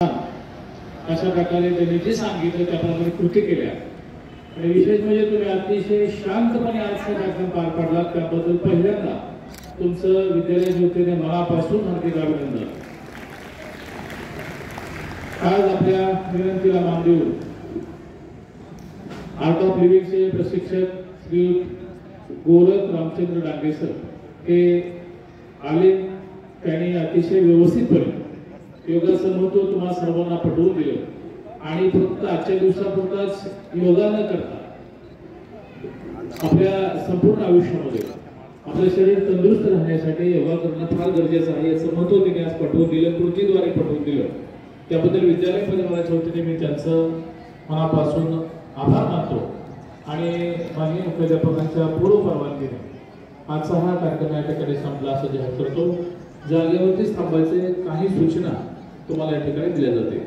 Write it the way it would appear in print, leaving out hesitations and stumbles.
अशा प्रकारे त्यांनी जे सांगितलं त्याप्रमाणे कृती केल्या आणि विशेष म्हणजे तुम्ही अतिशय शांतपणे आज हा कार्यक्रम पार पाडलात त्याबद्दल पहिल्यांदा तुमचं विद्यालय ज्योतीने मनापासून हार्दिक अभिनंदन। आज आपल्या विनंतीला मान देऊन आर्ट ऑफ लिव्हिंगचे प्रशिक्षक श्री गोरख रामचंद्र डांगे सर हे आले। त्यांनी अतिशय व्यवस्थितपणे योगाचं महत्व तुम्हाला सर्वांना पटवून दिलं आणि फक्त आजच्या दिवसापुरताच योगा न करता आपल्या संपूर्ण आयुष्यामध्ये आपलं शरीर तंदुरुस्त राहण्यासाठी योगा करणं फार गरजेचं आहे याचं महत्व त्यांनी आज पटवून दिलं, कृतीद्वारे पटवून दिलं। त्याबद्दल विद्यालय परिवाराच्या वतीने मी त्यांचं मनापासून आभार मानतो आणि माननीय मुख्याध्यापकांच्या पूर्व परवानगीने आजचा हा कार्यक्रम या ठिकाणी संपला असं जाहीर करतो। जागेवरतीच थांबायचे काही सूचना तुम्हाला या ठिकाणी दिल्या जाते।